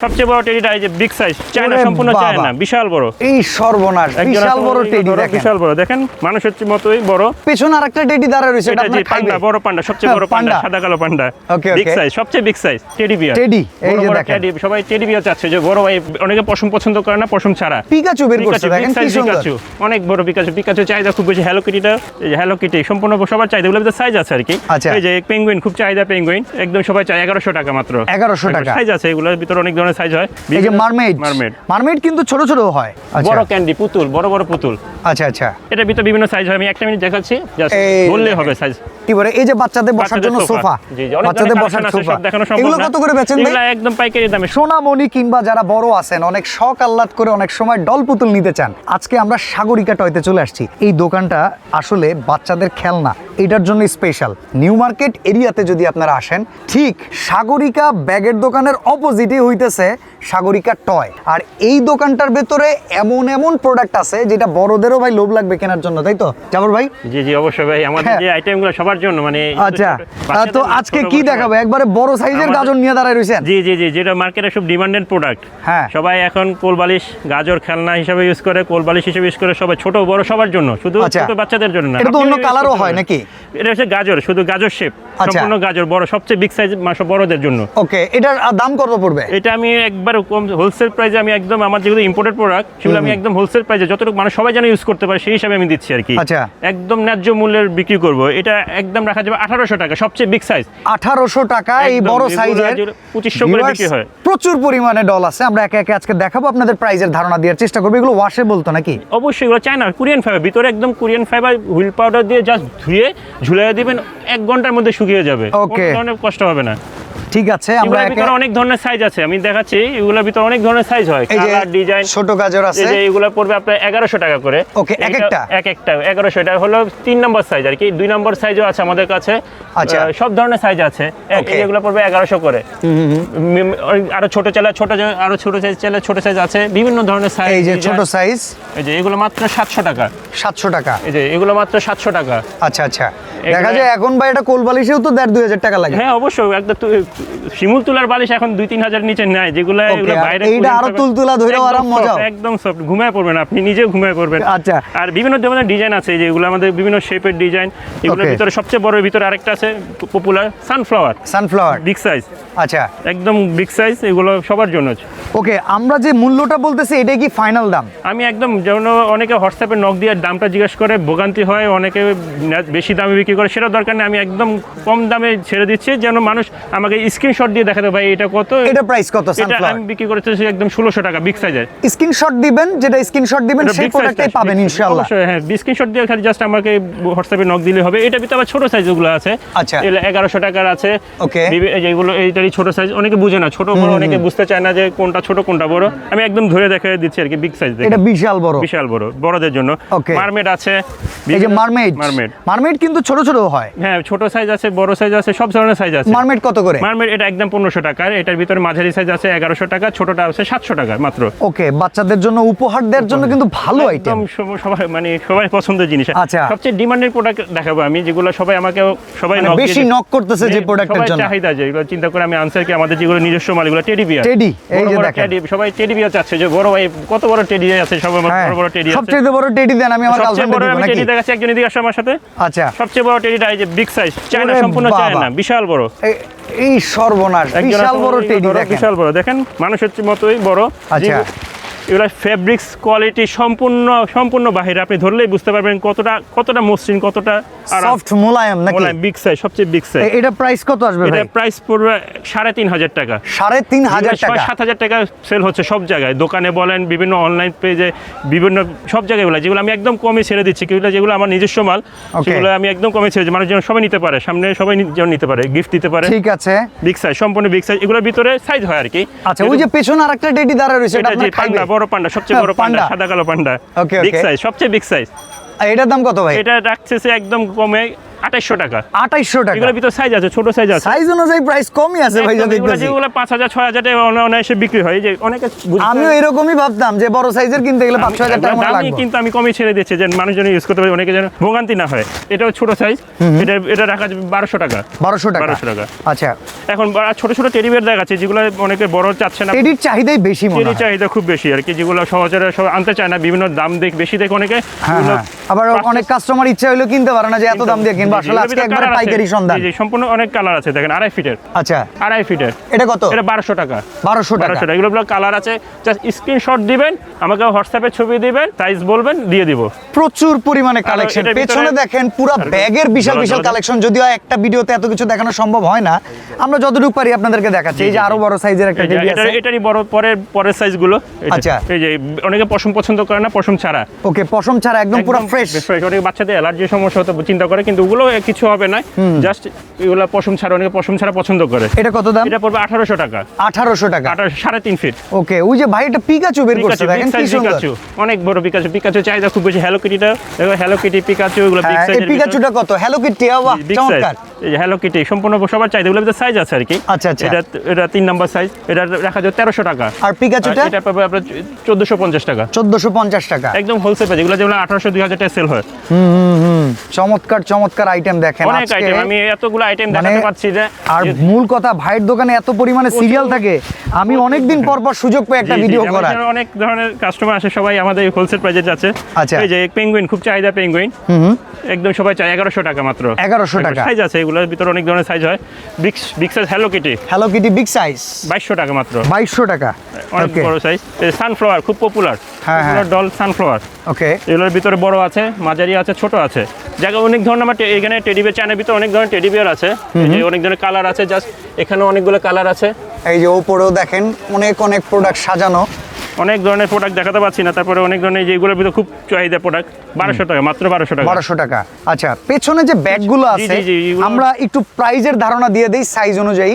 সবচেয়ে বড় টেডিটা এই যে বিগ সাইজ চায়না সম্পূর্ণ চায়না বিশাল বড় এই সর্বনাশ বিশাল বড় টেডি দেখেন বিশাল বড় দেখেন মানুষের মতোই বড় পেছনে আরেকটা টেডি দাঁড়ায় রয়েছে এটা আপনার পান্ডা বড় পান্ডা সবচেয়ে বড় পান্ডা সাদা কালো পান্ডা বিগ সাইজ সবচেয়ে big size teddy bear teddy এই যে দেখেন সবাই টেডি বিয়ার চাচ্ছে যে বড় ভাই অনেকে পশম পছন্দ করে না পশম ছাড়া পিকাচু বের করছে দেখেন কি সুন্দর পিকাচু অনেক বড় পিকাচু চাহিদা খুব বেশি হ্যালো কিটিটা এই যে হ্যালো কিটি সম্পূর্ণ সবার চাহিদা এগুলোর সাইজ আছে আর কি এই যে পেঙ্গুইন খুব চাহিদা পেঙ্গুইন একদম সবাই চায় 1100 টাকা মাত্র 1100 টাকা সাইজ আছে এগুলোর ভিতরে অনেক ধরনের সাইজ হয় মারমেড কিন্তু ছোট ছোট হয় বড় ক্যান্ডি পুতুল বড় বড় পুতুল আচ্ছা আচ্ছা এটা ভিতরে বিভিন্ন সাইজ হয় আমি একটা মিনিট দেখাচ্ছি জাস্ট বললেই হবে সাইজ কি বলে এই যে বাচ্চাদের বসার জন্য সোফা বাচ্চাদের বসার সোফা এগুলো কত করে বেচেন ভাই এগুলো একদম পাইকারি দামে সোনামণি কিংবা যারা বড় আছেন অনেক শখ আহ্লাদ করে অনেক সময় ডল পুতুল নিতে চান আজকে আমরা সাগরিকা টয়তে চলে আসছি এই দোকানটা আসলে বাচ্চাদের খেলনা এটার জন্য স্পেশাল নিউ মার্কেট এরিয়াতে যদি আপনারা আসেন ঠিক সাগরিকা ব্যাগের দোকানের অপোজিটে হইতেছে সাগরিকা টয় আর এই দোকানটার ভেতরে এমন এমন প্রোডাক্ট আছে যেটা বড়দেরও ভাই লোভ লাগবে কেনার জন্য তাই তো জাবর ভাই জি জি অবশ্যই ভাই আমাদের যে আইটেমগুলো সবার জন্য মানে আচ্ছা তো আজকে কি দেখাবো একবারে বড় সাইজের গাজর নিয়ে দাঁড়ায় রইছেন জি জি জি যেটা মার্কেটে সব ডিমান্ডেড প্রোডাক্ট হ্যাঁ সবাই এখন কোলবালিশ গাজর খেলনা হিসেবে ইউজ করে কোলবালিশ হিসেবে ইউজ করে সবাই ছোট বড় সবার জন্য শুধু ছোট বাচ্চাদের জন্য না এটা তো অন্য কালারও হয় নাকি এটা হচ্ছে গাজর শুধু গাজর শেপ সম্পূর্ণ গাজর বড় সবচেয়ে বিগ সাইজ মাছ বড়দের জন্য ওকে এটার দাম কত পড়বে এটা আমি একবার কম হোলসেল প্রাইসে আমি একদম আমার যেগুলো ইম্পোর্টেড প্রোডাক্ট সেগুলো আমি একদম হোলসেল প্রাইসে যতটুকু মানুষ সবাই যেন ইউজ করতে পারে সেই হিসাবে আমি দিচ্ছি আর কি আচ্ছা একদম ন্যায্য মূল্যের বিক্রি করব এটা একদম রাখা যাবে 1800 টাকা সবচেয়ে বিগ সাইজ 1800 টাকা এই বড় সাইজের 2500 করে বিক্রি হয় প্রচুর পরিমাণে ডল আছে আমরা একে একে আজকে দেখাবো আপনাদের প্রাইসের ধারণা দেওয়ার চেষ্টা করব এগুলো ওয়াশেবল তো নাকি অবশ্যই এগুলো চায়না কোরিয়ান ফাইবার ভিতরে একদম কোরিয়ান ফাইবার হুইল পাউডার দিয়ে জাস্ট ধুয়ে ঝুলিয়ে দিবেন 1 ঘন্টার মধ্যে শুকিয়ে যাবে ওকে অনেক কষ্ট হবে না ঠিক আছে আমরা ভিতরে অনেক ধরনের সাইজ আছে আমি দেখাচ্ছি এগুলোর ভিতরে অনেক ধরনের সাইজ হয় কালার ডিজাইন ছোট গাজর আছে এই যে এগুলো পড়বে আপনার 1100 টাকা করে ওকে এক একটা 1100 এটা হলো 3 নম্বর সাইজ আর কি 2 নম্বর সাইজও আছে আমাদের কাছে আচ্ছা সব ধরনের সাইজ আছে এগুলো পড়বে 1100 করে আরো ছোট চালা ছোট আরো ছোট সাইজ চালা ছোট সাইজ আছে বিভিন্ন ধরনের সাইজ এই যে ছোট সাইজ এই যে এগুলো মাত্র 700 টাকা 700 টাকা এই যে এগুলো মাত্র 700 টাকা আচ্ছা আচ্ছা দেখা যায় এখন ভাই এটা কোলবালিশেও তো 2,500 টাকা লাগে হ্যাঁ অবশ্যই একদম শিমুল তুলার বালিশ এখন 2-3 নিচে নাই যেগুলো এগুলো বাইরে এইটা আরো তুলতুলা ধরেও আরাম মজা একদম সফট ঘুমায় পড়বেন আপনি নিজেও ঘুমায় পড়বেন আচ্ছা আর বিভিন্ন ধরনের ডিজাইন আছে যেগুলো আমাদের বিভিন্ন শেপের ডিজাইন এগুলোর ভিতরে সবচেয়ে বড় ভিতরে আরেকটা আছে পপুলার সানফ্লাওয়ার বিগ সাইজ আচ্ছা একদম বিগ সাইজ এগুলো সবার জন্য ওকে আমরা যে মূল্যটা বলতেছি এটাই কি ফাইনাল দাম আমি একদম যেমন অনেকে হোয়াটসঅ্যাপে নক দিয়ে দামটা জিজ্ঞেস করে ভোগান্তি হয় অনেকে বেশি দামে বিক্রি করে সেটা দরকার নেই আমি একদম কম দামে ছেড়ে দিচ্ছি যেন মানুষ আমাকে স্ক্রিনশট দিয়ে দেখাতে ভাই এটা কত এটা প্রাইস কত সানফ্লাওয়ার আমি বিক্রি করতেছি একদম 1600 টাকা বিগ সাইজের স্ক্রিনশট দিবেন যেটা স্ক্রিনশট দিবেন সেই প্রোডাক্টটাই পাবেন ইনশাআল্লাহ অবশ্যই হ্যাঁ স্ক্রিনশট দিয়ে খালি জাস্ট আমাকে হোয়াটসঅ্যাপে নক দিলে হবে এটা ভিতরে আবার ছোট সাইজগুলো আছে আচ্ছা 1100 টাকার আছে ওকে যেগুলো এইটারই ছোট সাইজ অনেকে বুঝে না ছোট বড় অনেকে বুঝতে চায় না যে কোনটা ছোট কোনটা বড় আমি একদম ধরে দেখাই দিচ্ছি আর কি বিগ সাইজ এটা বিশাল বড় বড়দের জন্য মারমেড আছে এই যে মারমেড কিন্তু ছোট ছোট হয় হ্যাঁ ছোট সাইজ আছে বড় সাইজ আছে সব ধরনের সাইজ আছে মারমেড কত করে মারমেড এটা একদম 1500 টাকার এটার ভিতরে মাঝারি সাইজ আছে 1100 টাকা ছোটটা আছে 700 টাকা মাত্র ওকে বাচ্চাদের জন্য উপহার দেওয়ার জন্য কিন্তু ভালো আইটেম সবাই মানে সবাই পছন্দের জিনিস আচ্ছা সবচেয়ে ডিমান্ডেড প্রোডাক্ট দেখাবো আমি যেগুলো সবাই আমাকে সবাই বেশি নক করতেছে যে প্রোডাক্টের জন্য চাহিদা যেগুলো চিন্তা করে আমি আনসার কি আমাদের যেগুলো নিজস্ব মাল এগুলো টেডি বিয়ার এই যে দেখেন সবাই টেডি বিয়ার চাচ্ছে যে বড় ভাই কত বড় টেডি আছে সবাই বড় টেডি আছে সবচেয়ে বড় টেডি দেন আমি আমার গার্লফ্রেন্ডকে দিব নাকি টেডি দেখাচ্ছি একজন এদিকে আসো আমার সাথে আচ্ছা সবচেয়ে বড় টেডিটা এই যে বিগ সাইজ চায়না সম্পূর্ণ চায়না বিশাল বড় এই সর্বনাশ বিশাল বড় টেডি দেখেন বিশাল বড় দেখেন মানুষের মতোই বড় আচ্ছা এগুলো ফেব্রিক্স কোয়ালিটি সম্পূর্ণ বাহিরে আপনি ধরলেই বুঝতে পারবেন কতটা মসৃণ কতটা সফট মোলায়েম নাকি বিগ সাইজ সবচেয়ে বিগ সাইজ এটা প্রাইস কত আসবে ভাই এটা প্রাইস পড়বে 3500 টাকা 3500 টাকা 7000 টাকা সেল হচ্ছে সব জায়গায় দোকানে বলেন বিভিন্ন অনলাইন পেজে বিভিন্ন সব জায়গায় যেগুলো আমি একদম কমে ছেড়ে দিচ্ছি যেগুলো আমার নিজস্ব মাল সেগুলো আমি একদম কমে ছেড়ে দিচ্ছি মানুষ যেন সবাই নিতে পারে সামনে সবাই যেন নিতে পারে গিফট দিতে পারে ঠিক আছে বিগ সাইজ সম্পূর্ণ বিগ সাইজ এগুলোর ভিতরে সাইজ হয় আর কি আচ্ছা ওই যে পেছনে আরেকটা টেডি দাঁড়ায় রয়েছে এটা আপনার পান্ডা বড় পান্ডা সবচেয়ে বড় পান্ডা সাদা কালো পান্ডা বিগ সাইজ সবচেয়ে বিগ সাইজ এটার দাম কত ভাই এটা রাখছে একদম কমে 2800 টাকা। 2800 টাকা। এগুলোর ভিতর সাইজ আছে, ছোট সাইজ আছে। সাইজ অনুযায়ী প্রাইস কমই আছে ভাই, একদম, দেখতেছি। যেগুলো 5000 6000 টাকা অনায়াসে বিক্রি হয়, যে অনেকে আমিও এরকমই ভাবতাম যে বড় সাইজের কিনতে গেলে 5-6000 টাকা মতো লাগবে, কিন্তু আমি কমই ছেড়ে দিচ্ছি যে মানুষজন ইউজ করতে পারে, অনেকে যেন ভোগান্তি না হয়। এটাও ছোট সাইজ, এটা রাখা যাবে 1200 টাকা। 1200 টাকা। 1200 টাকা। আচ্ছা, এখন ছোট ছোট টেডি বিয়ার দেখাচ্ছে যেগুলো অনেকে বড় চাচ্ছে না, টেডির চাহিদাই বেশি মনে টেডি হয়। চাহিদা খুব বেশি আর কি, যেগুলো সহজে সব আনতে চায় না, বিভিন্ন দাম বেশি দেখে অনেকে। হ্যাঁ, এগুলো আবার অনেক কাস্টমার ইচ্ছা হইলো কিনতে পারে না যে এত দাম দিয়ে কিনবো, জি, আসলে এর আজকে ভিতরে একবারে কালার আছে। পাইকারি সন্ধান। জি, জি, সম্পূর্ণ অনেক কালার আছে, দেখেন 2.5 ফিটের। আচ্ছা, 2.5 ফিটের। এটা কত? এটা 1200 টাকা। 1200 টাকা। 1200 টাকা। এগুলো কালার আছে, জাস্ট স্ক্রিনশট দিবেন, আমাকে হোয়াটসঅ্যাপে ছবি দিবেন, সাইজ বলবেন, দিয়ে দিব। প্রচুর পরিমাণে কালেকশন, এটার ভিতরে- পেছনে দেখেন পুরো ব্যাগের বিশাল ধরো, বিশাল ধরো। কালেকশন। যদিও একটা ভিডিওতে এত কিছু দেখানো সম্ভব হয় না, আমরা যতটুকু পারি আপনাদেরকে দেখাচ্ছি। এই যে আরো বড় সাইজের একটা টেডি আছে। এটারই বড় পরের সাইজগুলো। আচ্ছা। এই যে অনেকে পশম পছন্দ করে না, পশম ছাড়া। ওকে, পশম ছাড়া একদম পুরো ফ্রেশ। অনেকে বাচ্চাদের অ্যালার্জি সমস্যা হতে চিন্তা করে, কিন্তু ওগুলো কিছু হবে না, জাস্ট এগুলো পশম ছাড়া, অনেকে পশম ছাড়া পছন্দ করে। এটা কত দাম? এটা পড়বে 1800 টাকা। 1800 টাকা। 3.5 ফিট। ওকে, ওই যে ভাই এটা পিকাচু বের করছে, পিকাচু, দেখেন big কি size সুন্দর। পিকাচু, অনেক বড় পিকাচু। পিকাচু চাহিদা খুব বেশি। হ্যালো কিটিটা দেখো, হ্যালো কিটি, পিকাচু, এগুলো বিগ হ্যাঁ, এই সাইজের। পিকাচুটা কত? হ্যালো কিটি, বাহ, বিগ সাইজ। চমৎকার। এই যে হ্যালো কিটি সম্পূর্ণ সবার চাহিদা, এগুলোর ভিতরে সাইজ আছে আর কি। আচ্ছা, আচ্ছা। এটা 3 নাম্বার সাইজ, এটা রাখা যাবে 1300 টাকা। আর পিকাচুটা? এটা পাবে আপনার 1450 টাকা। 1450 টাকা। একদম হোলসেল প্রাইস, এগুলো যেগুলো 1800 2000 টাকা সেল হয়। চমৎকার চমৎকার আইটেম দেখেন অনেক আজকে। আইটেম, আমি এতগুলো আইটেম মানে দেখাতে পারছি যে। আর মূল কথা, ভাইয়ের দোকানে এত পরিমাণে সিরিয়াল থাকে, আমি অনেকদিন পর পর সুযোগ পাই একটা জি, জি, ভিডিও আমাদের করার। এখানে অনেক ধরনের কাস্টমার আসে, সবাই আমাদের হোলসেল প্রাইজে আছে। আচ্ছা। এই যে পেঙ্গুইন, খুব চাহিদা পেঙ্গুইন, একদম সবাই চায় 1100 টাকা মাত্র। 1100 টাকা। সাইজ আছে, এগুলোর ভিতরে অনেক ধরনের সাইজ হয়। Big size hello Kitty hello Kitty big size 2200 টাকা মাত্র। 2200 টাকা। অনেক ওকে, বড় সাইজ। এই সানফ্লাওয়ার খুব পপুলার, হ্যাঁ, হ্যাঁ। Doll sunflower. ওকে, এগুলোর ভিতরে বড় আছে, মাঝারি আছে, ছোট আছে। জায়গা অনেক ধরনের আমার এখানে টেডি বিয়ার, চায়নার ভিতরে অনেক ধরনের টেডি বিয়ার আছে। এই যে অনেক ধরনের কালার আছে, জাস্ট এখানে অনেকগুলো কালার আছে। এই যে উপরেও দেখেন অনেক অনেক প্রোডাক্ট সাজানো। অনেক ধরনের প্রোডাক্ট দেখাতে পাচ্ছি না, তারপরে অনেক ধরনের যেগুলোর ভিতরে খুব চাহিদা প্রোডাক্ট। 1200 টাকা মাত্র, 1200 টাকা। 1200 টাকা। আচ্ছা, পেছনে যে ব্যাগগুলো জি, আছে, জি, জি, এগুলো- আমরা একটু প্রাইজের ধারণা দিয়ে দেই সাইজ অনুযায়ী।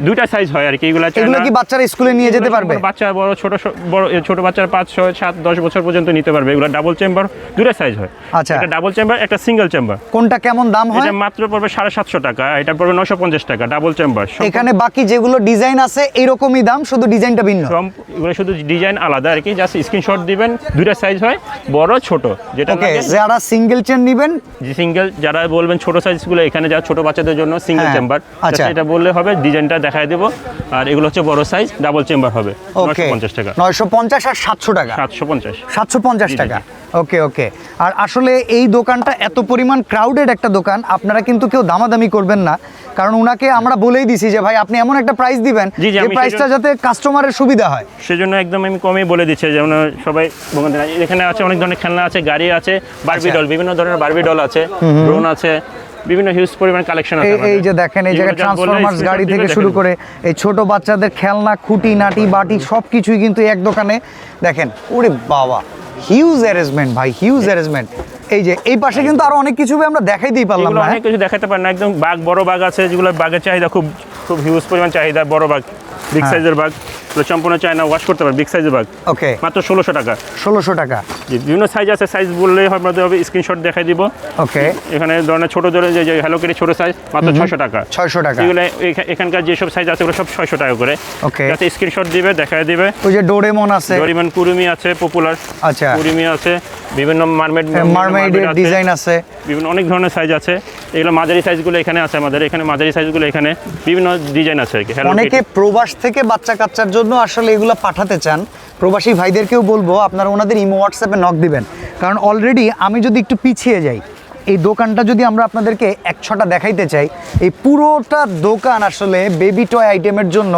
দুইটা সাইজ হয় আর কি, এগুলো এগুলো কি বাচ্চারা স্কুলে নিয়ে যেতে পারবে? বাচ্চা বড়, ছোট বাচ্চার 5 6 7 10 বছর পর্যন্ত নিতে পারবে। এগুলো ডাবল চেম্বার, দুইটা সাইজ হয়। আচ্ছা। একটা ডাবল চেম্বার, একটা সিঙ্গেল চেম্বার। কোনটা কেমন দাম হয়? এটা মাত্র পড়বে 750 টাকা, এটা পড়বে 950 টাকা ডাবল চেম্বার। এখানে বাকি যেগুলো ডিজাইন আছে এইরকমই দাম, শুধু ডিজাইনটা ভিন্ন। এগুলো শুধু ডিজাইন আলাদা আর কি, জাস্ট স্ক্রিনশট দিবেন। দুইটা সাইজ হয়, বড় ছোট, যেটা ওকে, লাগে। যারা সিঙ্গেল চেন নেবেন, সিঙ্গেল যারা বলবেন ছোট সাইজগুলো, এখানে যা ছোট বাচ্চাদের জন্য সিঙ্গেল হ্যাঁ, চেম্বার, আচ্ছা। এটা বললে হবে, ডিজাইনটা দেখায় দেবো। আর এগুলো হচ্ছে বড় সাইজ, ডাবল চেম্বার হবে। ওকে, 950 টাকা। 950 আর 700 টাকা। 750। 750 জি, জি, টাকা। ওকে ওকে। আর আসলে এই দোকানটা এত পরিমাণ ক্রাউডেড একটা দোকান, আপনারা কিন্তু কেউ দামাদামি করবেন না, কারণ উনাকে আমরা বলেই দিছি যে ভাই আপনি এমন একটা প্রাইস দিবেন জি, জি, যে আমি প্রাইসটা যাতে কাস্টমারের সুবিধা হয়। সেজন্য একদম আমি কমই বলে দিচ্ছি, যেমন সবাই ভোগান্তি না। এখানে আছে অনেক ধরনের খেলনা আছে, গাড়ি আছে, বারবি আচ্ছা। ডল, বিভিন্ন ধরনের বারবি ডল আছে, ড্রোন আছে, বিভিন্ন হিউজ পরিমাণ কালেকশন আছে এই যে দেখেন, এই জায়গায় ট্রান্সফরমার্স গাড়ি থেকে শুরু করে এই ছোট বাচ্চাদের খেলনা, খুঁটি নাটি বাটি সব কিছুই কিন্তু এক দোকানে। দেখেন, ওরে বাবা, হিউজ অ্যারেঞ্জমেন্ট ভাই, হিউজ অ্যারেঞ্জমেন্ট। এই যে এই পাশে কিন্তু আরো অনেক কিছু আমরা দেখাইতেই পারলাম এগুলো না। অনেক কিছু দেখাতে পারেন না, একদম বাঘ, বড় বাঘ আছে, যেগুলো বাঘের চাহিদা খুব খুব হিউজ পরিমাণ চাহিদা, বড় বাঘ, বিগ সাইজের বাঘ, এগুলো সম্পূর্ণ চায়না, ওয়াশ করতে পারেন, বিগ সাইজের বাঘ। ওকে, মাত্র 1600 টাকা। 1600 টাকা। জি, বিভিন্ন সাইজ আছে, সাইজ বললেই হবে, স্ক্রিনশট দেখাই দিব। ওকে, এখানে ধরনের ছোট ধরে যে হ্যালো কিটি ছোট সাইজ, মাত্র 600 টাকা। 600 টাকা। এগুলো এখানকার যেসব সাইজ আছে ওগুলো সব 600 টাকা করে। ওকে, যাতে স্ক্রিনশট দিবে, দেখায় দিবে। ওই যে ডোরেমন আছে, ডোরিমন, কুরুমি আছে পপুলার। আচ্ছা, কুরুমি আছে, বিভিন্ন মারমেইডের ডিজাইন আছে, বিভিন্ন অনেক ধরনের সাইজ আছে। এগুলো মাঝারি সাইজগুলো এখানে আছে, আমাদের এখানে মাঝারি সাইজগুলো এখানে বিভিন্ন ডিজাইন আছে আর কি। Hello অনেকে Kitty। প্রবাস থেকে বাচ্চা কাচ্চার জন্য আসলে এগুলো পাঠাতে চান। প্রবাসী ভাইদেরকেও বলবো আপনারা ওনাদের ইমো হোয়াটসঅ্যাপে নক দিবেন, কারণ অলরেডি আমি যদি একটু পিছিয়ে যাই, এই দোকানটা যদি আমরা আপনাদেরকে 1-6টা দেখাইতে চাই, এই পুরোটা দোকান আসলে বেবি টয় আইটেমের জন্য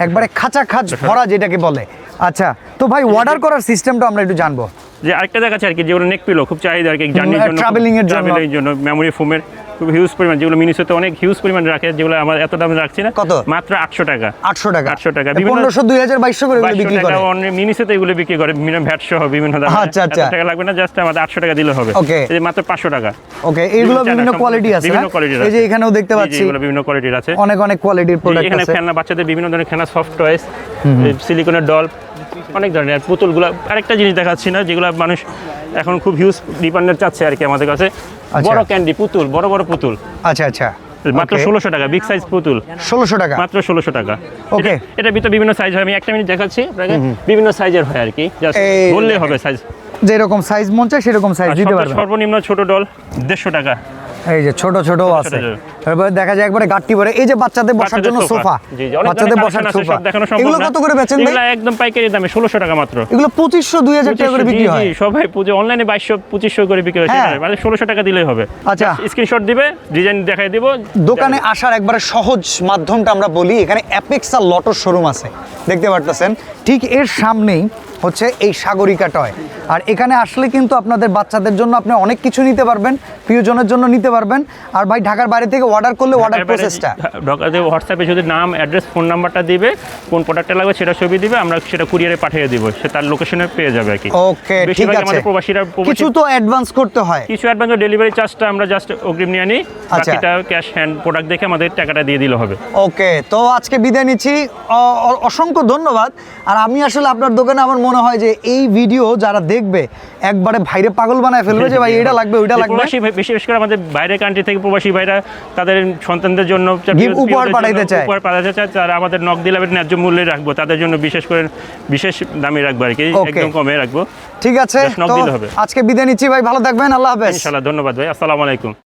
একবারে খাঁচা খাঁচ ভরা, যেটাকে বলে। আচ্ছা, তো ভাই অর্ডার করার সিস্টেমটা আমরা একটু জানবো। যে আরেকটা দেখাচ্ছে আর কি, যেগুলো নেক পিলো খুব চাহিদা আর কি, জার্নির জন্য, travelling এর জন্য। ট্রাভেলিং জন্য, মেমোরি ফোমের খুব হিউজ পরিমাণ, যেগুলো মিনিসোতে অনেক হিউজ পরিমাণ রাখে, যেগুলো আমার এত দাম রাখছি না। কত? মাত্র 800 টাকা। 800 টাকা। 800 টাকা। 1500, 2000, 2200 করে এগুলো বিক্রি করে। মিনিসোতে এগুলো বিক্রি করে, বিভিন্ন ভ্যাট সহ বিভিন্ন দামে। আচ্ছা, আচ্ছা। এত টাকা লাগবে না, জাস্ট আমাদের 800 টাকা দিলে হবে। Okay. এই যে মাত্র 500 টাকা। ওকে, এইগুলো বিভিন্ন কোয়ালিটি আছে, বিভিন্ন কোয়ালিটির এই যে আছে। এখানেও দেখতে জি, জি, পাচ্ছি এগুলো বিভিন্ন কোয়ালিটির আছে। অনেক অনেক কোয়ালিটির প্রোডাক্ট এখানে আছে। খেলনা, বাচ্চাদের বিভিন্ন ধরনের খেলনা, সফট টয়েস, সিলিকনের ডল, অনেক ধরনের। আর পুতুলগুলো, আরেকটা জিনিস দেখাচ্ছি না, যেগুলো মানুষ এখন খুব হিউজ ডিমান্ডের চাচ্ছে আর কি আমাদের কাছে, আচ্ছা। বড় ক্যান্ডি পুতুল, বড় বড় পুতুল, আচ্ছা আচ্ছা, মাত্র Okay. 1600 টাকা। বিগ সাইজ পুতুল 1600 টাকা। মাত্র 1600 টাকা। Okay. এটা ভিতরে বিভিন্ন সাইজ হয়, আমি একটা মিনিট দেখাচ্ছি আপনাকে। বিভিন্ন সাইজের হয় আর কি, জাস্ট এই বললেই দেখেন। হবে সাইজ। যেরকম সাইজ মন চায় সেরকম সাইজ দিতে পারবেন। সর্বনিম্ন ছোট ডল 150 টাকা। এই যে ছোট ছোট আছে, ছোট। তারপরে দেখা যায় একবারে গাট্টি ভরে। এই যে বাচ্চাদের বসার জন্য সোফা, জি জি, অনেক বাচ্চাদের ধরনের বসার collection আছে, সোফা, সব দেখানো সম্ভব এগুলো না। কত করে বেচেন ভাই? এগুলো একদম পাইকারি দামে 1600 টাকা মাত্র। এগুলো 2500 2000 টাকা করে বিক্রি জি, হয়। জি, সবাই পুজো অনলাইনে 2200 2500 করে বিক্রি হয়, হ্যাঁ। সেটা মানে 1600 টাকা দিলেই হবে। আচ্ছা। স্ক্রিনশট দিবে, ডিজাইন দেখাই দিব। দোকানে আসার একবারে সহজ মাধ্যমটা আমরা বলি, এখানে অ্যাপেক্স আর লটোর শোরুম আছে, দেখতে পারতেছেন। ঠিক এর সামনেই হচ্ছে এই সাগরিকা টয়। আর এখানে আসলে কিন্তু আপনাদের বাচ্চাদের জন্য আপনি অনেক কিছু নিতে পারবেন, প্রিয়জনের জন্য নিতে পারবেন। আর ভাই ঢাকার বাইরে থেকে অর্ডার করলে অর্ডার প্রসেসটা ঢাকাতে হোয়াটসঅ্যাপে যদি নাম, অ্যাড্রেস, ফোন নাম্বারটা দিবে, কোন প্রোডাক্টটা লাগবে সেটা ছবি দিবে, আমরা সেটা কুরিয়ারে পাঠিয়ে দিব, সে তার লোকেশনে পেয়ে যাবে আর কি। ওকে, ঠিক বেশিরভাগ আছে। আমাদের প্রবাসীরা কিছু তো অ্যাডভান্স করতে হয়। কিছু অ্যাডভান্স ডেলিভারি চার্জটা আমরা জাস্ট অগ্রিম নিয়ে নিই, আচ্ছা। বাকিটা ক্যাশ হ্যান্ড প্রোডাক্ট দেখে আমাদের টাকাটা দিয়ে দিলে হবে। ওকে, তো আজকে বিদায় নিচ্ছি, অসংখ্য ধন্যবাদ। আর আমি আসলে আপনার দোকানে আমার মনে হয় যে এই ভিডিও যারা দেখবে একবারে ভাইরে পাগল বানায় ফেলবে যে ভাই এটা লাগবে ওইটা লাগবে। প্রবাসী বিশেষ করে আমাদের বাইরের কান্ট্রি থেকে প্রবাসী ভাইরা তাদের সন্তানদের জন্য উপহার পাঠাইতে চায়। উপহার পাঠাতে চায়, তারা আমাদের নক দিলে আমি ন্যায্য মূল্যে রাখবো, তাদের জন্য বিশেষ করে বিশেষ দামে রাখবো আর কি, Okay. একদম কমে রাখবো। ঠিক আছে, Just knock তো দিলে হবে। আজকে বিদায় নিচ্ছি ভাই, ভালো থাকবেন, আল্লাহ হাফেজ। ইনশাআল্লাহ, ধন্যবাদ ভাই, আসসালামু আলাইকুম।